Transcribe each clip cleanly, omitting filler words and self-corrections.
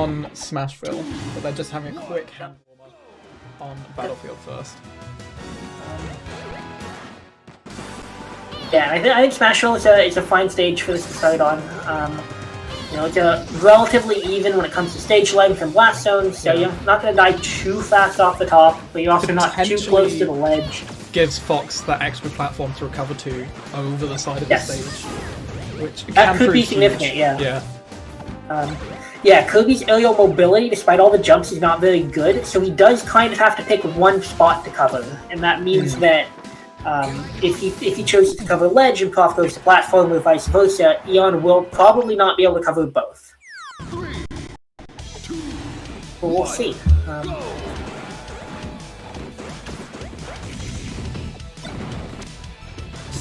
on Smashville, but they're just having a quick hand warmer on Battlefield first. Yeah, I think Smashville is a fine stage for this to start on. It's relatively even when it comes to stage length and blast zones, so you're not going to die too fast off the top, but you're also not too close to the ledge. Gives Fox that extra platform to recover to over the side of the stage, which that could be significant. Kirby's aerial mobility, despite all the jumps, is not very good, so he does kind of have to pick one spot to cover, and that means that if he chooses to cover ledge and Prof goes to platform or vice versa, Eon will probably not be able to cover both. But we'll see.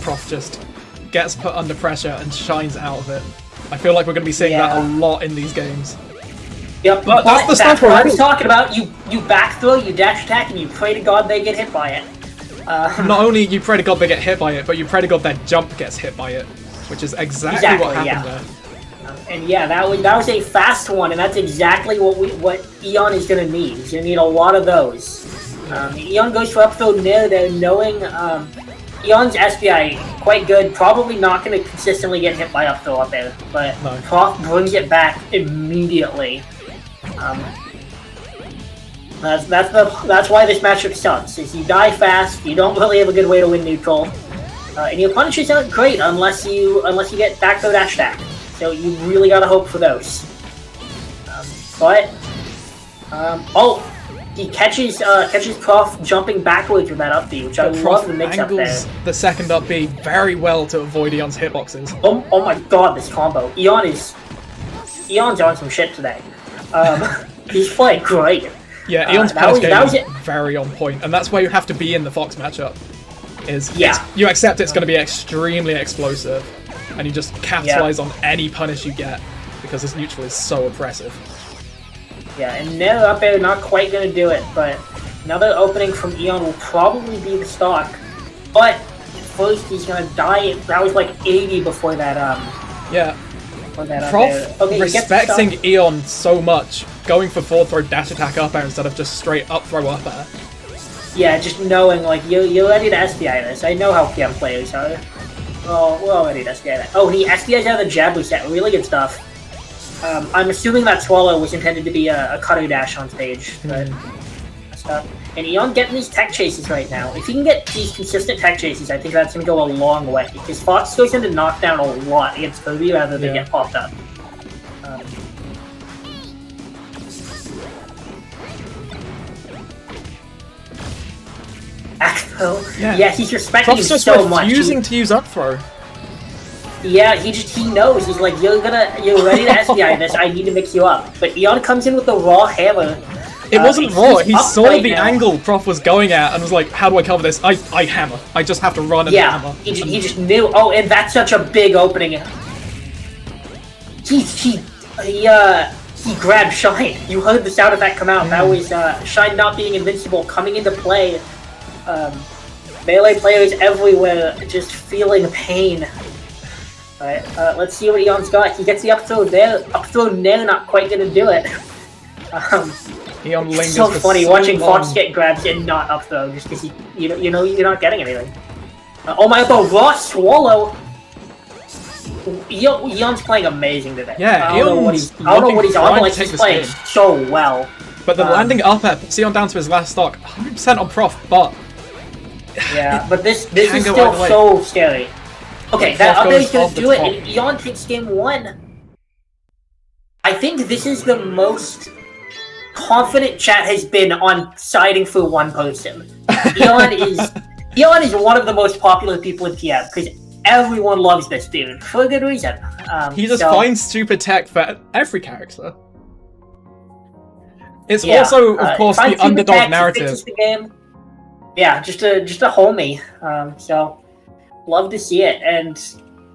Prof just gets put under pressure and shines out of it. I feel like we're going to be seeing that a lot in these games. Yep, but that's what I was talking about. You back throw, you dash attack, and you pray to God they get hit by it. Not only you pray to God they get hit by it, but you pray to God their jump gets hit by it, which is exactly what happened there. And that was a fast one, and that's exactly what Eon is going to need. He's going to need a lot of those. Eon goes for up throw near there, knowing Eon's SBI quite good. Probably not going to consistently get hit by up throw up there, but Prof brings it back immediately. That's why this matchup sucks. Is you die fast, you don't really have a good way to win neutral, and your punishes aren't great unless you get back throw dash attack. So you really gotta hope for those. He catches Prof jumping backwards with that up B, which I love the mix up there. The second up B very well to avoid Eon's hitboxes. Oh my god, this combo! Eon's on some shit today. He's playing great. Yeah, Eon's punish game is very on point, and that's where you have to be in the Fox matchup. You accept it's going to be extremely explosive, and you just capitalize on any punish you get, because this neutral is so oppressive. Yeah, and now up there not quite going to do it, but another opening from Eon will probably be the stock. But first he's going to die. That was like 80 before that. Prof respecting Eon so much, going for forward throw dash attack up air instead of just straight up throw up air. Yeah, just knowing like you're ready to SBI this. I know how PM players are. Oh, we're all ready to SBI that. Oh, he SBI's out of the jab reset. Really good stuff. I'm assuming that swallow was intended to be a cutter dash on stage, but stuff. And Eon getting these tech chases right now. If he can get these consistent tech chases, I think that's going to go a long way. Because Fox goes into knockdown a lot against Kirby rather than get popped up. Yeah, he's respecting him so much. Prof's just refusing to use up throw. Yeah, he knows. He's like, you're ready to SBI this. I need to mix you up. But Eon comes in with the raw hammer. It wasn't raw. He saw the angle Prof was going at and was like, how do I cover this? I hammer. I just have to run and hammer. He just knew. Oh, and that's such a big opening. He grabbed Shine. You heard the sound effect come out. That was Shine not being invincible coming into play. Melee players everywhere just feeling pain. Alright, let's see what Eon's got. He gets the up throw there. Up throw there, not quite gonna do it. It's so funny watching Fox get grabbed and not up throw just because you know you're not getting anything. Oh my god, raw swallow! Eon's playing amazing today. Yeah, I don't know what he's on, but he's playing so well. But the landing up air puts Eon down to his last stock, 100% on Prof, but... Yeah, but this is still so scary. Okay, that up air is going to do it, and Eon takes game 1. I think this is the most confident chat has been on siding for one person. Eon is one of the most popular people in PM, because everyone loves this dude, for a good reason. He just finds stupid tech for every character. It's also, of course, the underdog narrative. The game. Yeah, just a homie. So, love to see it. And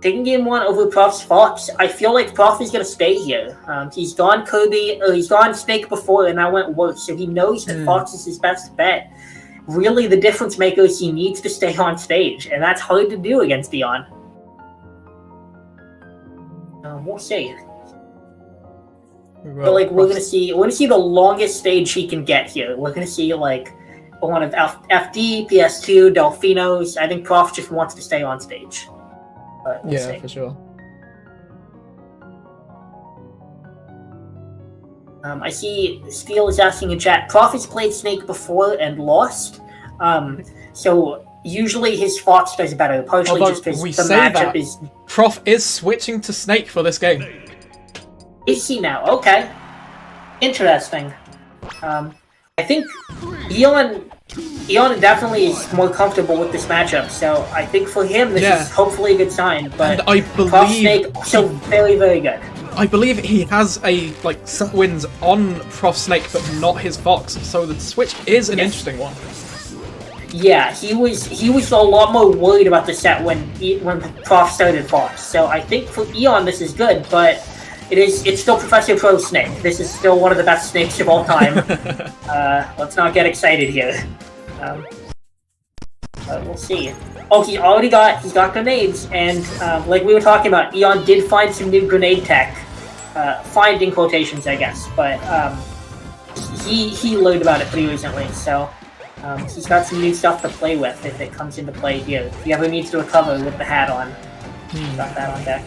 taking game 1 over Prof's Fox, I feel like Prof is going to stay here. He's gone Kirby, or he's gone Snake before, and that went worse. So he knows that Fox is his best bet. Really, the difference maker is he needs to stay on stage, and that's hard to do against Eon. We'll see. But like we're gonna see the longest stage he can get here. We're gonna see like one of FD, PS2, Delfinos. I think Prof just wants to stay on stage. But we'll see. For sure. I see Steel is asking in chat. Prof has played Snake before and lost. So usually his Fox does better, partially just because the matchup is. Prof is switching to Snake for this game. Is he now? Okay. Interesting. I think Eon definitely is more comfortable with this matchup, so I think for him this is hopefully a good sign. But and I believe Prof Snake still very, very good. I believe he has a set wins on Prof Snake, but not his Fox. So the switch is an interesting one. Yeah, he was a lot more worried about the set when Prof started Fox. So I think for Eon this is good, but it's still Professor Pro Snake. This is still one of the best Snakes of all time. Let's not get excited here. But we'll see. Oh, he's got grenades, and like we were talking about, Eon did find some new grenade tech. Find in quotations, I guess, but he learned about it pretty recently, so he's got some new stuff to play with if it comes into play here. If he ever needs to recover with the hat on, he's got that on deck.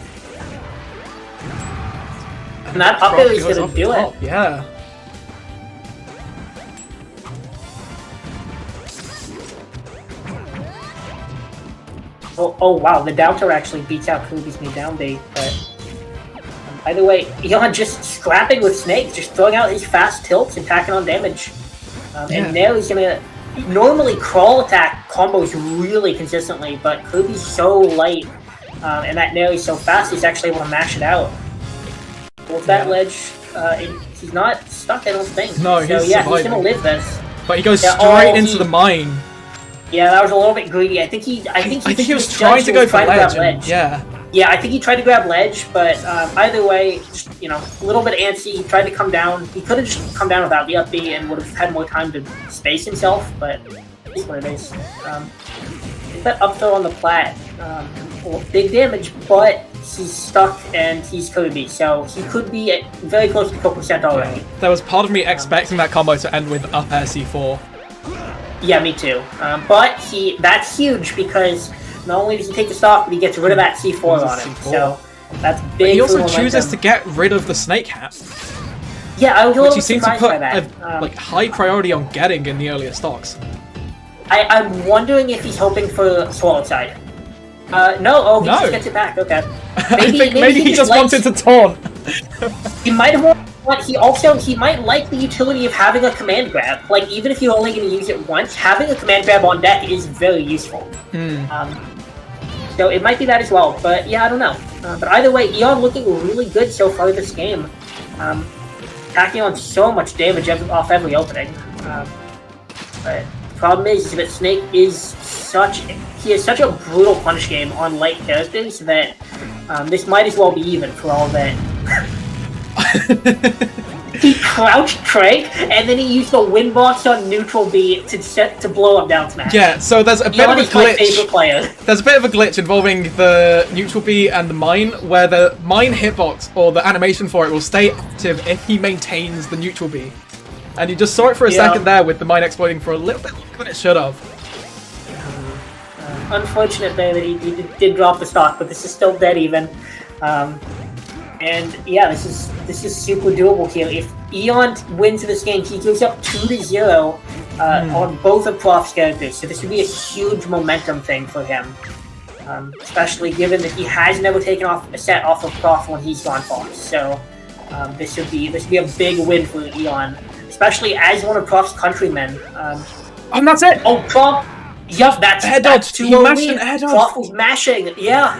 And that up air is gonna do it. Yeah. Oh wow, the Doubter actually beats out Kirby's new down bait, but either way, Eon just scrapping with Snake, just throwing out his fast tilts and tacking on damage. And now he's gonna normally crawl attack combos really consistently, but Kirby's so light, and that nail is so fast, he's actually able to mash it out. With that ledge, he's not stuck, I don't think. No, he's gonna live this. But he goes straight into the mine. Yeah, that was a little bit greedy. I think he was trying to go for ledge. Yeah, I think he tried to grab ledge, but either way, just, a little bit antsy. He tried to come down. He could have just come down without the up B and would have had more time to space himself, but it's what it is. That up throw on the plat, big damage, but he's stuck and he's Kirby, so he could be very close to 4% already. There was part of me expecting that combo to end with up air C4. Yeah, me too. But that's huge because not only does he take the stock, but he gets rid of that C4 on him. So that's big. But he also chooses to get rid of the Snake Hat. Yeah, I was a little bit surprised by that. Which he seemed to put high priority on getting in the earlier stocks. I'm wondering if he's hoping for Swallow Side. No, he just gets it back. Okay. Maybe he just wanted to taunt. He might have. But he might like the utility of having a command grab. Like, even if you're only going to use it once, having a command grab on deck is very useful. So it might be that as well, but yeah, I don't know. But either way, Eon looking really good so far this game. Packing on so much damage off every opening. But the problem is that Snake is he has such a brutal punish game on light characters that this might as well be even for all that. He crouched Craig, and then he used the wind box on neutral B to blow up down smash. Yeah, so there's a bit of a glitch. My favorite player. There's a bit of a glitch involving the neutral B and the mine, where the mine hitbox or the animation for it will stay active if he maintains the neutral B. And you just saw it for a second there with the mine exploding for a little bit longer than it should have. Unfortunate there that he did drop the stock, but this is still dead even. And yeah, this is super doable here. If Eon wins this game, he goes up 2-0 on both of Prof's characters. So this would be a huge momentum thing for him, especially given that he has never taken off a set off of Prof when he's gone Fox. So this would be a big win for Eon, especially as one of Prof's countrymen. And that's it. Oh, Prof. Yup, that's dodge. He mashed an air dodge. Prof was mashing. Yeah.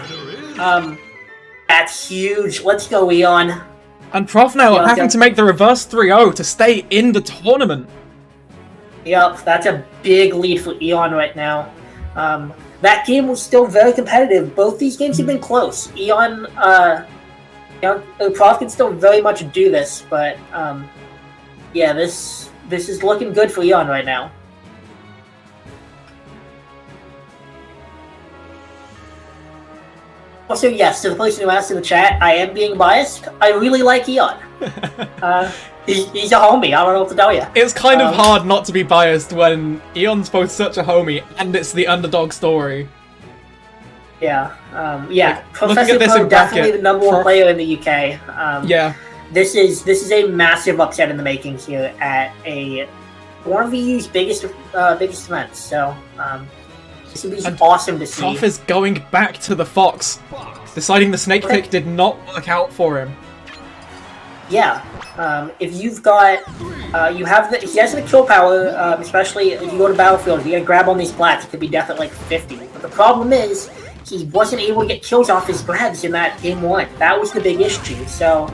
That's huge. Let's go, Eon. And Prof now having to make the reverse 3-0 to stay in the tournament. Yep, that's a big lead for Eon right now. That game was still very competitive. Both these games have been close. Eon, Prof can still very much do this, but yeah, this is looking good for Eon right now. Also, yes, to the person who asked in the chat, I am being biased. I really like Eon. He's a homie. I don't know what to tell you. It's kind of hard not to be biased when Eon's both such a homie and it's the underdog story. Yeah, Like, Professor Pro definitely the number one player in the UK. Yeah. This is a massive upset in the makings here at one of the EU's biggest events. So this would be awesome to see. Prof is going back to the Fox, deciding the snake pick did not work out for him. Yeah, if you've got, he has the kill power, especially if you go to Battlefield, if you gotta grab on these blats, it could be death at like 50. But the problem is, he wasn't able to get kills off his grabs in that game 1. That was the big issue, so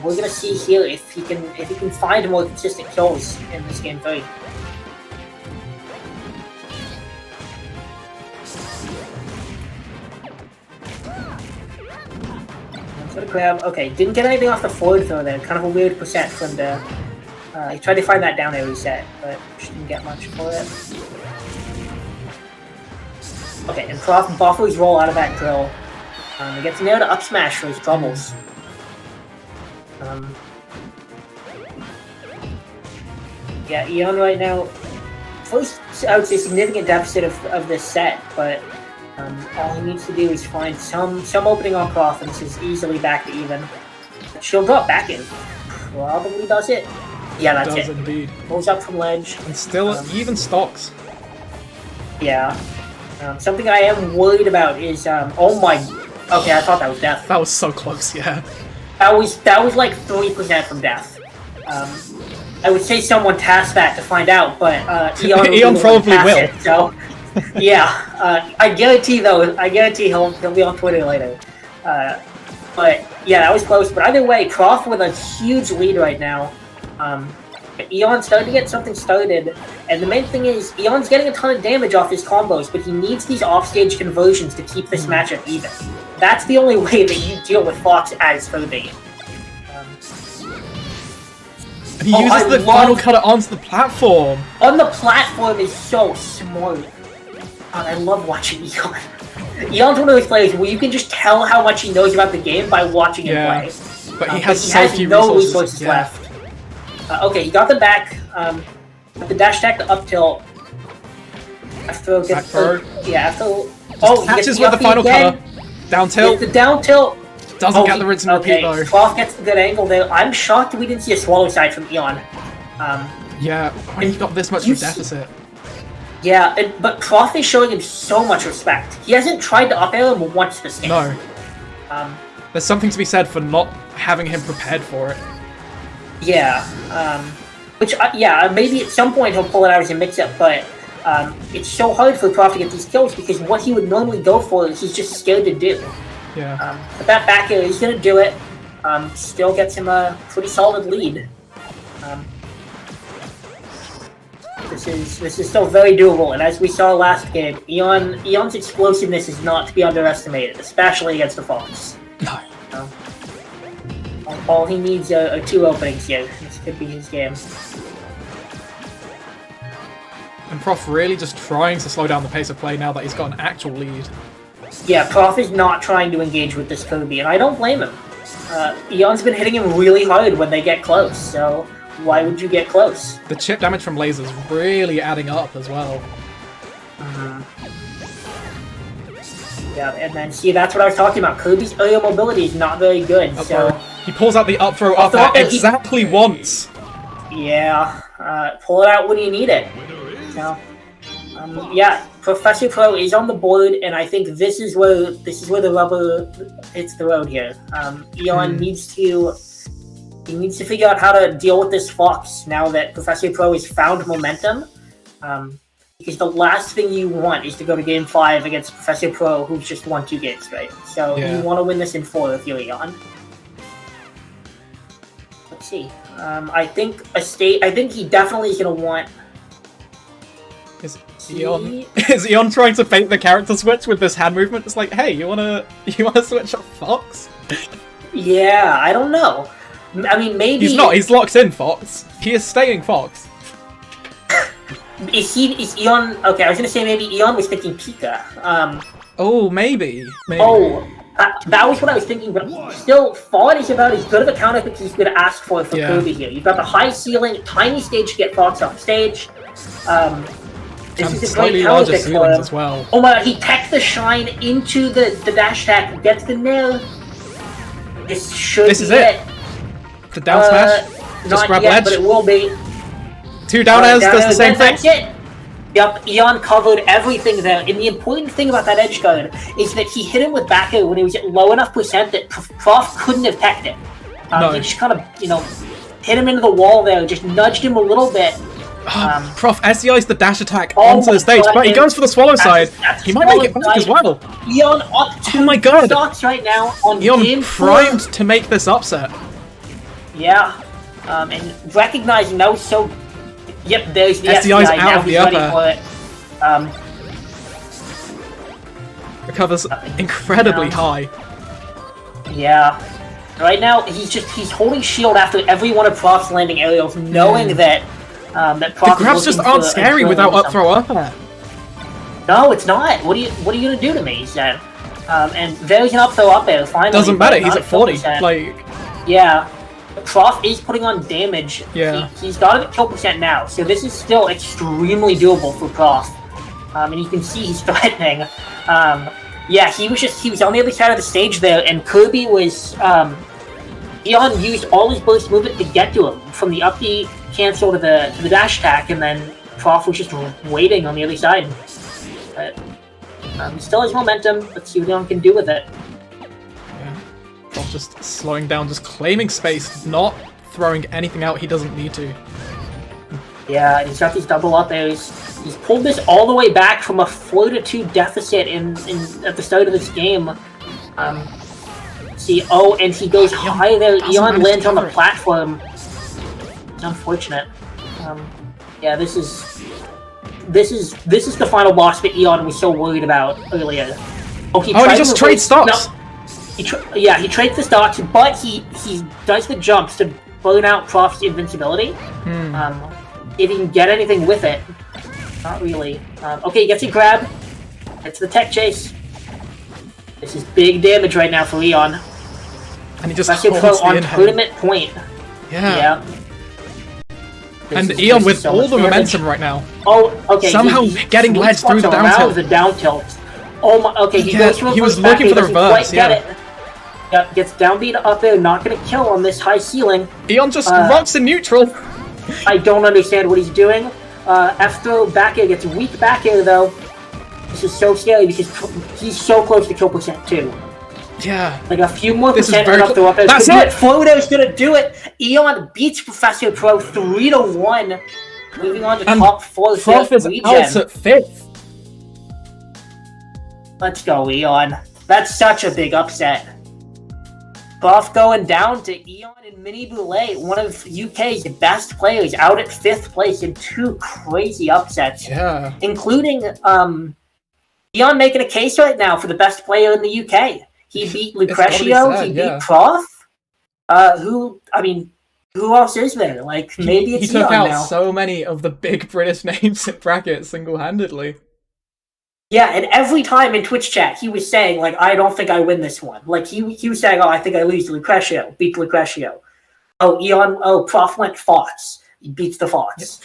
we're gonna see here if he can find more consistent kills in this game 3. Grab. Okay, didn't get anything off the forward throw there. Kind of a weird percent from the. He tried to find that down air reset, but just didn't get much for it. Okay, and Prof buffers roll out of that drill. He gets nailed to up smash for his troubles. Yeah, Eon right now. First, I would say significant deficit of this set, but. All he needs to do is find some opening on Prof, and this is easily back to even. She'll drop back in. Probably does it. Yeah, that's it. Does indeed. Pulls up from ledge. And still even stocks. Yeah. Something I am worried about is oh my. Okay, I thought that was death. That was so close. Yeah. That was like 3% from death. I would say someone tasked that to find out, but Eon probably will. It, so. Yeah, I guarantee he'll be on Twitter later. But yeah, that was close. But either way, Prof with a huge lead right now. Eon's starting to get something started, and the main thing is Eon's getting a ton of damage off his combos, but he needs these offstage conversions to keep this matchup even. That's the only way that you deal with Fox as Kirby. And he uses the final cutter onto the platform. On the platform is so smart. I love watching Eon. Eon's one of those players where you can just tell how much he knows about the game by watching him play. But he has few no resources left. Okay, he got the back. The dash attack, the up tilt. After back throw. After. He catches with the final cutter. Down tilt. The down tilt. Doesn't get the rinse and repeat though. Prof gets the good angle there. I'm shocked we didn't see a swallow side from Eon. Yeah, when he got this much of a deficit. Yeah, but Prof is showing him so much respect. He hasn't tried to up air him once this game. No. There's something to be said for not having him prepared for it. Yeah. Maybe at some point he'll pull it out as a mix-up, but it's so hard for Prof to get these kills because what he would normally go for, he's just scared to do. Yeah. But that back air, he's gonna do it. Still gets him a pretty solid lead. This is still very doable, and as we saw last game, Eon's explosiveness is not to be underestimated, especially against the Fox. No. All he needs are 2 openings here. This could be his game. And Prof really just trying to slow down the pace of play now that he's got an actual lead. Yeah, Prof is not trying to engage with this Kirby, and I don't blame him. Eon's been hitting him really hard when they get close, so why would you get close? The chip damage from lasers really adding up as well. Yeah, and then see, that's what I was talking about. Kirby's aerial mobility is not very good, so... He pulls out the up throw up there exactly once. Yeah, pull it out when you need it. So, yeah, Professor Pro is on the board, and I think this is where the rubber hits the road here. Eon needs to figure out how to deal with this Fox now that Professor Pro has found momentum. Because the last thing you want is to go to Game 5 against Professor Pro, who's just won 2 games straight. So you want to win this in 4 if you're Eon. Let's see. I think he definitely is gonna want. Is Eon trying to fake the character switch with this hand movement? It's like, hey, you wanna switch up Fox? Yeah, I don't know. I mean, maybe he's not. He's locked in Fox. He is staying Fox. Is Eon? Okay, I was gonna say maybe Eon was thinking Pika. Oh, maybe. Oh, That was what I was thinking, but still, Fawn is about as good of a counter pick he's going to ask for Kirby here. You've got the high ceiling, tiny stage to get Fox off stage. This is a great counter pick for him. As well. Oh my god, he teched the shine into the dash attack, gets the nail. This is it. The down smash? Just grab ledge? But it will be. 2 down airs does the same thing? That's it. Yep, Eon covered everything there. And the important thing about that edge guard is that he hit him with back air when he was at low enough percent that Prof couldn't have teched it. He just kind of, hit him into the wall there, just nudged him a little bit. Prof SEI's the dash attack onto the stage, but he goes for the swallow side. He might make it back as well. Eon up 2 stocks right now on Eon primed to make this upset. Yeah, and recognizing that was so... Yep, there's the SEI's SEI, out of the upper. Recovers incredibly high. Yeah. Right now, he's holding shield after every one of Prof's landing aerials, knowing that Prof the grabs just aren't scary without up throw up air. No, it's not. What are you gonna do to me? He said. And there's an up throw up air. Finally, doesn't matter. He's at 40. Yeah. Prof is putting on damage. Yeah. He's got it at kill percent now, so this is still extremely doable for Prof. And you can see he's threatening. Yeah, he was on the other side of the stage there, and Kirby was Eon used all his burst movement to get to him from the up B cancel to the dash attack, and then Prof was just waiting on the other side. But he still has momentum. Let's see what Eon can do with it. Just slowing down, just claiming space, not throwing anything out he doesn't need to. Yeah, he's got these double up airs. He's pulled this all the way back from a 4-2 deficit at the start of this game. See, and he goes high there. Eon lands on the platform. It's unfortunate. Yeah, this is the final boss that Eon was so worried about earlier. He just trades stocks. No. He trades the stocks, but he does the jumps to burn out Prof's invincibility. If he can get anything with it. Not really. Okay, he gets a grab. Gets the tech chase. This is big damage right now for Eon. And he just holds on tournament point. Yeah. And Eon with all the momentum right now. Oh, okay. Somehow getting ledge through the down tilt. The down tilt. Oh my, okay, he goes for he was looking for the reverse, Yep, gets down B to up air, not gonna kill on this high ceiling. Eon just rocks in neutral. I don't understand what he's doing. F throw back air gets weak back air though. This is so scary because he's so close to kill percent too. Yeah. Like a few more percent and up throw up air. That's it! Floato's gonna do it! Eon beats Professor Pro 3-1. Moving on to top 4. Prof is out at 5th. Let's go, Eon. That's such a big upset. Prof going down to Eon and Mini Boulay, one of UK's best players, out at 5th place in 2 crazy upsets. Yeah. Including Eon making a case right now for the best player in the UK. He beat Lucretio, he beat Prof. Who else is there? Like, maybe it's Eon now. He took out now. so many of the big British names in brackets single-handedly. Yeah, and every time in Twitch chat, he was saying, like, I don't think I win this one. Like, he was saying, I think I lose to Lucretio, beat Lucretio. Prof went Fox. He beats the Fox.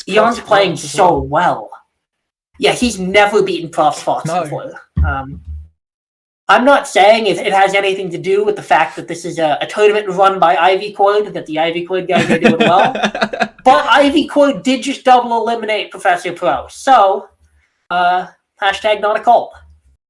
Eon's playing so well. Yeah, he's never beaten Prof's Fox before. I'm not saying if it has anything to do with the fact that this is a tournament run by Ivy Quad, that the Ivy Quad guys are doing well. But Ivy Quad did just double eliminate Professor Pro. So, hashtag not a cult.